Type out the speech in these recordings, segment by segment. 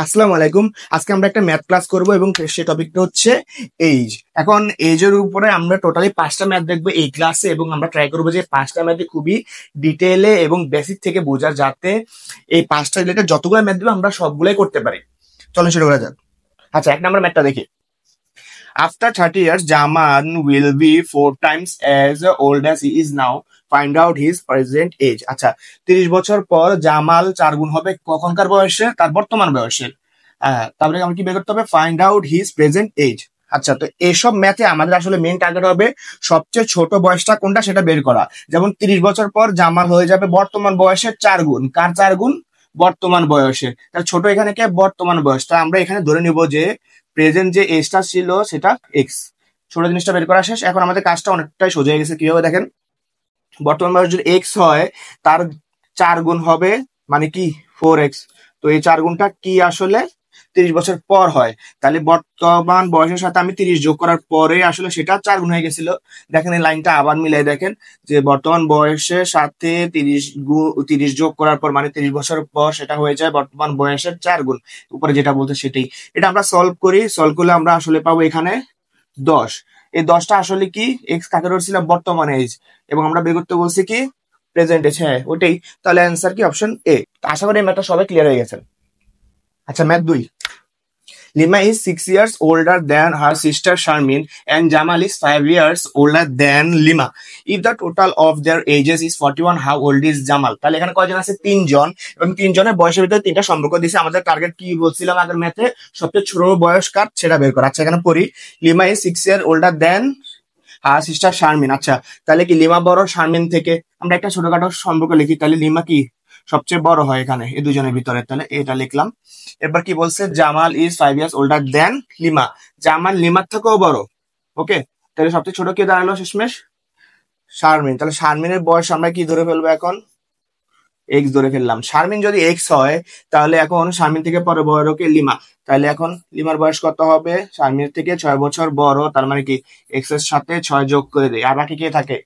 আসসালামু আলাইকুম। আজকে আমরা একটা ম্যাথ ক্লাস করব এবং সে টপিকটা হচ্ছে এইজ। এখন এইজের উপরে আমরা টোটালি 5টা ম্যাথ দেখবো এই ক্লাসে এবং আমরা ট্রাই করবো যে 5টা ম্যাথে খুবই ডিটেইলে এবং বেসিক থেকে বোঝা, যাতে এই 5টা রিলেটেড যতগুলো ম্যাথ দেবো আমরা সবগুলোই করতে পারি। চলো শুরু করা যাক। আচ্ছা, 1 নম্বর ম্যাথটা দেখি। After 30 years, Jaman will be 4 times as old as he is now. Find out his present age. আচ্ছা, 30 বছর পর জামাল 4 গুণ হবে কখনকার বয়সে? তার বর্তমান বয়সের। তারপরে আমাকে কি বের করতে হবে? Find out his present age. আচ্ছা, তো এইসব ম্যাথে আমাদের আসলে মেইন টার্গেট হবে সবচেয়ে ছোট বয়সটা কোনটা সেটা বের করা। যেমন 30 বছর পর জামাল হয়ে যাবে বর্তমান বয়সের 4 গুণ। কার 4 গুণ? বর্তমান বয়সের। তাহলে ছোট এখানে কে? বর্তমান বয়সটা। আমরা এখানে ধরে নিব যে প্রেজেন্ট যে এজটা ছিল সেটা এক্স। ছোট জিনিসটা বের করা শেষ। এখন আমাদের কাজটা অনেকটাই সোজা হয়ে গেছে। কিভাবে দেখেন, বর্তমান বয়স যদি এক্স হয় তার 4 গুণ হবে মানে কি 4x। তো এই 4 গুণটা কি আসলে 30 বছর পর হয়। তাহলে বর্তমান বয়সের সাথে আমি 30 যোগ করার পরে আসলে সেটা 4 গুণ হয়ে গেছিল। দেখেন এই লাইনটা আবার মিলাই দেখেন যে বর্তমান বয়সের সাথে 30 যোগ করার পর মানে 30 বছর পর সেটা হয়ে যায় বর্তমান বয়সের 4 গুণ। উপরে যেটা বলতে সেটাই। এটা আমরা সলভ করি। সলভ করলে আমরা আসলে পাবো এখানে 10। এই 10টা আসলে কি? এক্স কাকে ধরছিলাম? বর্তমান এজ। এবং আমরা বের করতে বলছি কি? Present age. হ্যাঁ, ওইটাই। তাহলে অ্যান্সার কি? Option A. আশা করি এই ম্যাথটা সবাই ক্লিয়ার হয়ে গেছেন। আচ্ছা, math 2। Lima is 6 years older than her sister Sharmin and Jamal is 5 years older than Lima. If the total of their ages is 41, how old is Jamal? তাহলে এখানে কয়জন আছে? 3 জন। এবং 3 জনের বয়সের ভিতরে 3টা সম্পর্ক দিয়েছে। আমাদের টার্গেট কি বলছিলাম আগের ম্যাথে? সবচেয়ে ছোট বয়স কার সেটা বের করা। আচ্ছা, এখানে পড়ি। Lima is 6 years older than our sister Sharmin. আচ্ছা, তাহলে কি লিমা বড় শারমিন থেকে? আমরা একটা ছোটখাটো সম্পর্ক লিখি। তাহলে লিমা কি সবচেয়ে বড় হয় এখানে এই দুজনের ভিতরে। তাহলে এটা লিখলাম। এবার কি বলছে? Jamal is 5 years older than Lima. Jamal লিমার থেকেও বড়। ওকে, তাহলে সবচেয়ে ছোট কে দাঁড়ালো শেষমেশ? শারমিন। তাহলে শারমিনের বয়স আমরা কি ধরে ফেলবো এখন? এক্স ধরে ফেললাম। শারমিন যদি এক্স হয় তাহলে এখন শারমিন থেকে পরে বড় কে? লিমা। তাহলে এখন লিমার বয়স কত হবে? শারমিনের থেকে 6 বছর বড়। তার মানে কি এক্স এর সাথে 6 যোগ করে দেয়। আর বাকি কে থাকে?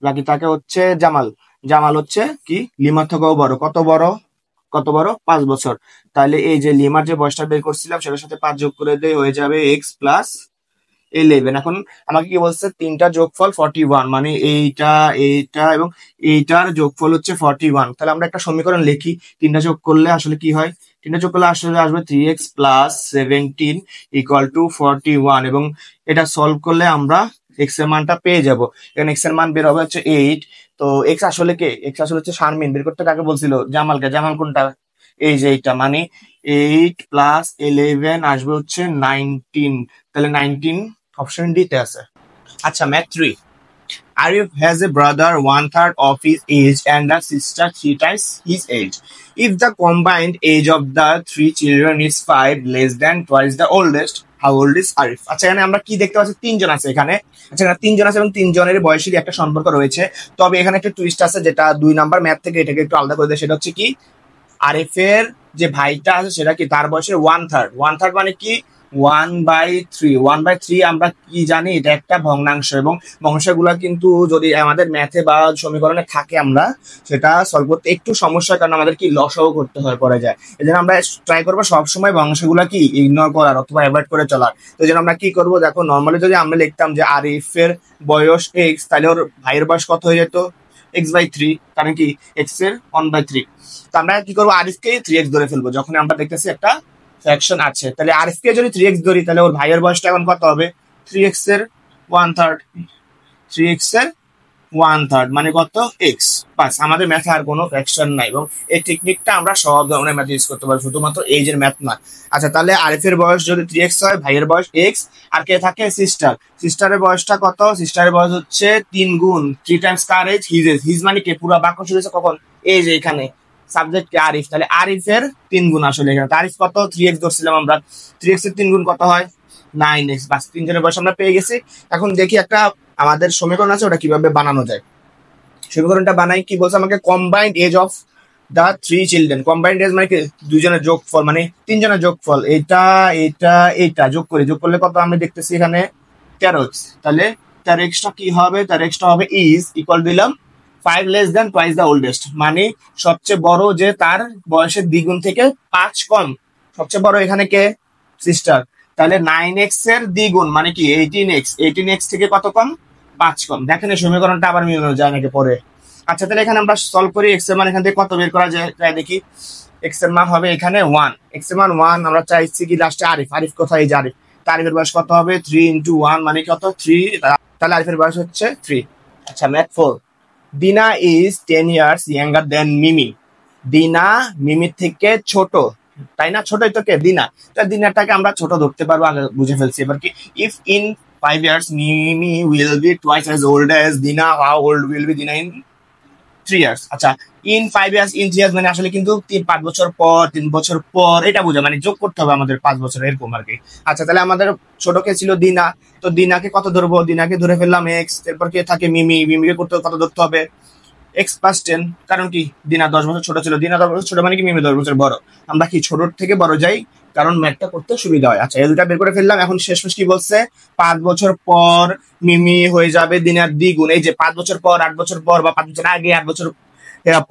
বাকি থাকে হচ্ছে জামাল। জামাল হচ্ছে কি লিমার থেকেও বড়। কত বড়? কত বড়? 5 বছর। তাহলে এই যে লিমার যে বয়সটা বের করছিলাম সেটার সাথে 5 যোগ করে দেয়, হয়ে যাবে এক্স প্লাস 11। এখন আমাকে কি বলছে? 3টা যোগফল 41, মানে এইটা এইটা এবং এইটার যোগফল হচ্ছে 41। তাহলে আমরা একটা সমীকরণ লিখি। 3টা যোগ করলে আসলে কি হয়? 3টা যোগ করলে আসলে আসবে 3x প্লাস 17 ইকুয়াল টু 41। এবং এটা সলভ করলে আমরা এক্স এর মানটা পেয়ে যাব। এখানে এক্স এর মান বের হবে হচ্ছে 8। তো এক্স আসলে কে? এক্স আসলে হচ্ছে শারমিন। বের করতে কাকে বলছিল? জামালকে। জামাল কোনটা? এই যে এইটা, মানে 8 প্লাস 11 আসবে হচ্ছে 19। তাহলে 19 অপশন ডি তে আছে। আচ্ছা, math 3। Arif has a brother 1/3 of his age and a sister 3 times his age. If the combined age of the 3 children is 5 less than twice the oldest, how old is Arif? আচ্ছা, এখানে আমরা কি দেখতে পাচ্ছি? 3 জন আছে এখানে। আচ্ছা, এখানে 3 জন আছে এবং 3 জনের বয়সেরই একটা সম্পর্ক রয়েছে। তবে এখানে একটা টুইস্ট আছে যেটা 2 নাম্বার ম্যাথ থেকে এটাকে একটু আলাদা করে দেয়। সেটা হচ্ছে কি, আরিফের যে ভাইটা আছে সেটা কি তার বয়সের 1/3। 1/3 মানে কি 1/3। 1/3 আমরা কি জানি? এটা একটা ভগ্নাংশ এবং ভগ্নাংশগুলো কিন্তু যদি আমাদের ম্যাথে বা সমীকরণে থাকে আমরা সেটা সলভ করতে একটু সমস্যা, কারণ আমাদের কি লসাগু করতে হয় পড়ে যায়। এই জন্য আমরা ট্রাই করবো সবসময় ভগ্নাংশগুলো কি ইগনোর করার অথবা অ্যাভয়েড করে চলার। তো এই জন্য আমরা কি করবো? দেখো, নর্মালি যদি আমরা লিখতাম যে আরিফের বয়স এক্স, তাহলে ওর ভাইয়ের বয়স কত হয়ে যেত? x/3। কারণ কি এক্স এর 1/3। তো আমরা কি করবো? আরিফকে 3x ধরে ফেলবো যখন আমরা দেখতেছি একটা ফ্র্যাকশন আছে। তাহলে আরিফকে যদি 3x ধরি তাহলে ওর ভাইয়ের বয়সটা এখন কত হবে? 3x এর 1/3। 3x এর 1/3 মানে কত? এক্স। বাস, আমাদের ম্যাথে আর কোনো ফ্র্যাকশন নাই। এবং এই টেকনিকটা আমরা সব ধরনের ম্যাথ ইউজ করতে পারি, শুধুমাত্র এইজের ম্যাথ না। আচ্ছা, তাহলে আরিফের বয়স যদি 3x হয়, ভাইয়ের বয়স এক্স, আর কে থাকে? সিস্টার। সিস্টারের বয়সটা কত? সিস্টারের বয়স হচ্ছে 3 গুণ 3 টাইমস কার এজ? His age. হিজ মানে কি পুরো বাক্য শুরু হয়েছে কখন? এই যে এখানে সাবজেক্ট কে? আরিফ। তাহলে আরিফের 3 গুণ আসলে এখানে। আরিফ কত? 3x ধরছিলাম আমরা। 3x এর 3 গুণ কত হয়? 9x। বাস, 3 জনের বয়স আমরা পেয়ে গেছি। এখন দেখি একটা আমাদের সমীকরণ আছে, ওটা কিভাবে বানানো যায়। সমীকরণটা বানাই। কি বলছে আমাকে? Combined age of the 3 children. Combined age মানে কি? 2 জনের যোগফল, মানে 3 জনের যোগফল। এটা এটা এটা যোগ করি। যোগ করলে কত আমরা দেখতেছি এখানে? 13x। তাহলে 13xটা কি হবে? 13xটা হবে ইজ ইকুয়াল দিলাম 5 less than twice the oldest, মানে সবচেয়ে বড় যে তার বয়সের দ্বিগুণ থেকে 5 কম। সবচেয়ে বড় এখানে কে? সিস্টার। তাহলে 9x এর দ্বিগুণ মানে কি 18x, 18x থেকে কত কম? 5 কম। দেখেন এই সমীকরণটা আবার মিলানো যায় নাকি পরে। আচ্ছা তাহলে এখানে আমরা সলভ করি, x এর মান এখান থেকে কত বের করা যায় দেখি। x এর মান হবে এখানে 1, x এর মান 1, আমরা চাইছি কি লাস্টে আরিফ, আরিফ কোথায়? এই যে আরিফ, আরিফের বয়স কত হবে? 3 × 1 মানে কত? 3, তাহলে আরিফের বয়স হচ্ছে 3। আচ্ছা ম্যাথ 4, দিনা ইজ 10 ইয়ার্স ইয়াঙ্গার দেন মিমি। দিনা মিমির থেকে ছোট, তাই না? ছোটই তো কে? দিনা। তো দিনাটাকে আমরা ছোট ধরতে পারবো, আগে বুঝে ফেলছি। এবার কি, if in 5 years Mimi will B twice as old as দিনা, হাউ ওল্ড উইল বি দিনা ইন 3 years? আচ্ছা ইন 5 years, ইন 3 years মানে আসলে কিন্তু 5 বছর পর, 3 বছর পর, এটা বোঝা মানে যোগ করতে হবে আমাদের 5 বছর এরকম আর কি। আচ্ছা তাহলে আমাদের ছোট কে ছিল? দিনা। তো দিনাকে কত ধরবো? দিনাকে ধরে ফেললাম x, এরপর কে থাকে? মিমি। মিমিকে করতে কত ধরতে হবে? x + 10, কারণ কি দিনা 10 বছর ছোট ছিল। দিনা 10 বছর ছোট মানে কি মিমি 10 বছর বড়। আমরা কি ছোট থেকে বড় যাই, কারণ ম্যাথটা করতে সুবিধা হয়। আচ্ছা এই দুটা বের করে ফেললাম। এখন শেষমেশ কি বলছে? 5 বছর পর মিমি হয়ে যাবে দিনার দ্বিগুণ। এই যে 5 বছর পর, 8 বছর পর, বা 5 বছর আগে, 8 বছর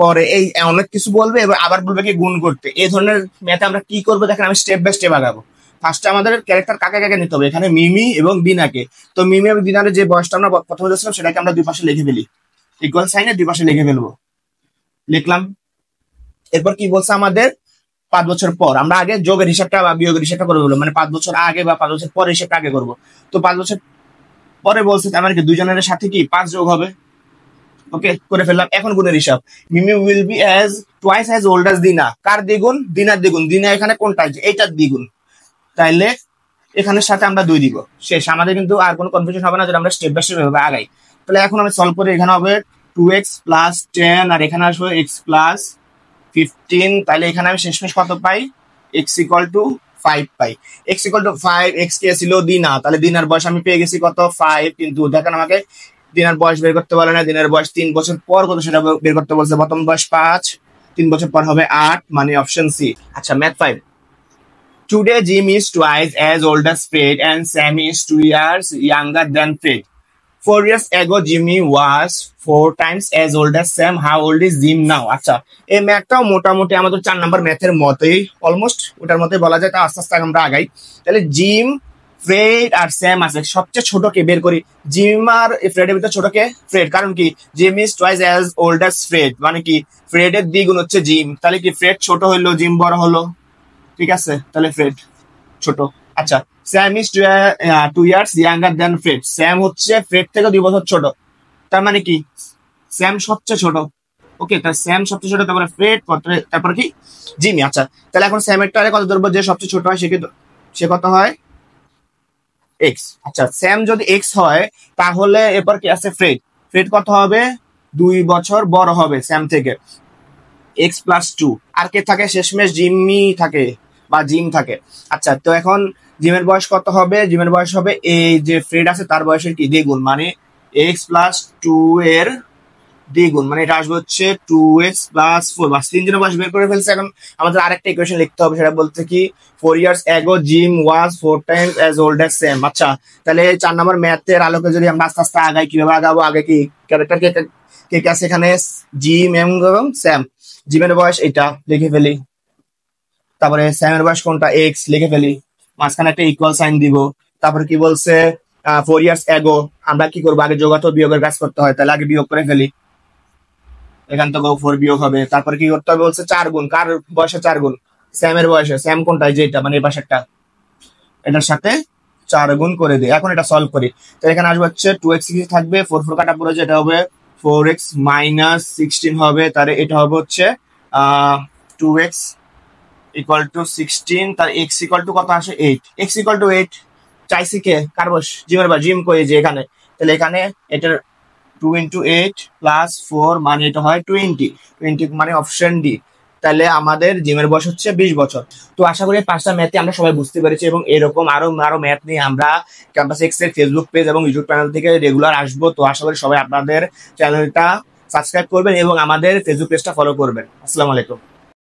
পরে, এই অনেক কিছু বলবে। এবার আবার বলবে কি গুণ করতে। এই ধরনের ম্যাথে আমরা কি করবো দেখেন, আমি স্টেপ বাই স্টেপ আগাবো। ফার্স্টে আমাদের ক্যারেক্টার কাকে কাকে নিতে হবে? এখানে মিমি এবং দিনাকে। তো মিমি এবং দিনারের যে বয়সটা আমরা প্রথমে দেখছিলাম সেটাকে আমরা দুই পাশে লিখে ফেলি, ইকুয়াল সাইনে দুই পাশে লিখে ফেলবো। লিখলাম। এরপর কি বলছে আমাদের? 5 বছর পর। আমরা আগে যোগের হিসাবটা বা বিয়োগের হিসাবটা করে বলবো, মানে 5 বছর আগে বা 5 বছর পরে হিসাবটা আগে করবো। তো 5 বছর পরে বলছে তার মানে কি দুইজনের সাথে কি 5 যোগ হবে। ওকে করে ফেললাম। এখন গুণের হিসাব, Mimi will be as twice as old as Dina. কার দ্বিগুণ? দিনার দ্বিগুণ। দিনা এখানে কোনটা? এইটার দ্বিগুণ। তাইলে এখানের সাথে আমরা 2 দিব। শেষ। আমাদের কিন্তু আর কোনো কনফিউশন হবে না যদি আমরা স্টেপ বাই স্টেপ এভাবে আগাই। তাহলে এখন আমি সলভ করি। এখানে হবে 2x + 10, আর এখানে আসবে x + 15। তাহলে এখানে আমি শেষমেশ কত পাই? x = 5 পাই। x = 5, x কে ছিল? দিনা। তাহলে দিনার বয়স আমি পেয়ে গেছি কত? 5। কিন্তু দেখেন আমাকে দিনার বয়স বের করতে বলে না, দিনার বয়স 3 বছর পর কত সেটা বের করতে বলছে। প্রথম বয়স 5, 3 বছর পর হবে 8, মানে অপশন সি। আচ্ছা math 5, today Jim is twice as old as Fred and Sam is 2 years younger than Fred. 4 years ago Jimmy was 4 times as old as Sam. How old is Jim now? আচ্ছা এই ম্যাথটাও মোটামুটি আমাদের 4 number ম্যাথের মতোই, almost ওটার মতোই বলা যায়। তা আস্তে আস্তে আমরা আগাই। তাহলে জিম, ফ্রেড আর স্যাম আছে। সবচেয়ে ছোটকে বের করি। জিম আর ফ্রেডের ভিতরে ছোটকে ফ্রেড, কারণ কি gym is twice as old as Fred, মানে কি ফ্রেডের দ্বিগুণ হচ্ছে জিম। তাহলে কি ফ্রেড ছোট হইলো, জিম বড় হলো। ঠিক আছে, তাহলে ফ্রেড ছোট। আচ্ছা Sam is 2 years younger than Fred. Sam হচ্ছে ফ্রেড থেকে 2 বছর ছোট, তার মানে কি স্যাম সবচেয়ে ছোট। ওকে, তাহলে স্যাম সবচেয়ে ছোট, তারপরে ফ্রেড, তারপরে কি জিমি। আচ্ছা তাহলে এখন স্যামের টারে কত ধরবো? যে সবচেয়ে ছোট হয় সে কত হয়? এক্স। আচ্ছা স্যাম যদি এক্স হয় তাহলে এরপর কি আছে? ফ্রেড। ফ্রেড কত হবে? 2 বছর বড় হবে স্যাম থেকে, x + 2। আর কে থাকে শেষমেশ? জিমি থাকে বা জিম থাকে। আচ্ছা তো এখন জিমের বয়স কত হবে? জিমের বয়স হবে এই যে ফ্রেড আছে তার বয়সের কি দ্বিগুণ, মানে x + 2 এর দ্বিগুণ, মানে এটা আসবে হচ্ছে 2x + 4। বাস 3 জনের বয়স বের করে ফেলছে। এখন আমাদের আরেকটা ইকুয়েশন লিখতে হবে, সেটা বলতে কি 4 years ago Jim was 4 times as old as Sam। আচ্ছা তাহলে 4 নম্বর ম্যাথের আলোকে যদি আমরা আস্তে আস্তে আগাই, কিভাবে আগাবো? আগে কি ক্যারেক্টার কে আছে এখানে? জিম এবং স্যাম। জিমের বয়স এটা লিখে ফেলি, তারপরে স্যামের বয়স কোনটা? এক্স লিখে ফেলি, মাঝখানে একটা ইকুয়াল সাইন দিব। তারপরে কি বলছে? 4 years ago। আমরা কি করবো? আগে যোগাত্মক বিয়োগের কাজ করতে হয়, তাহলে আগে বিয়োগ করে ফেলি। এখান থেকে 4 বিয়োগ হবে। তারপরে কি করতে হবে? বলছে 4 গুণ। কার বয়সে 4 গুণ? স্যামের বয়সে। স্যাম কোনটা? যেটা মানে এই পাশেরটা, এটার সাথে 4 গুণ করে দিই। এখন এটা সলভ করি। তো এখানে আসবে হচ্ছে 2x থাকবে, 4 4 কাটা পড়ে, যেটা হবে 4x - 16 হবে। তাহলে এটা হবে হচ্ছে 2x = 16, তার x = কত আসে? 8। x = 8 চাইছি কে? কার বয়স? জিমের বয়স। জিম কই? যে এখানে। তাহলে এখানে এটার 2 × 8 + 4 মানে এটা হয় 20। 20 মানে অপশন ডি। তাহলে আমাদের জিমের বয়স হচ্ছে 20 বছর। তো আশা করি 5টা ম্যাথই আমরা সবাই বুঝতে পেরেছি, এবং এরকম আরো ম্যাথ নিয়ে আমরা ক্যাম্পাস এক্স এর ফেসবুক পেজ এবং ইউটিউব চ্যানেল থেকে রেগুলার আসবো। তো আশা করি সবাই আপনাদের চ্যানেলটা সাবস্ক্রাইব করবেন এবং আমাদের ফেসবুক পেজটা ফলো করবেন। আসসালামু আলাইকুম।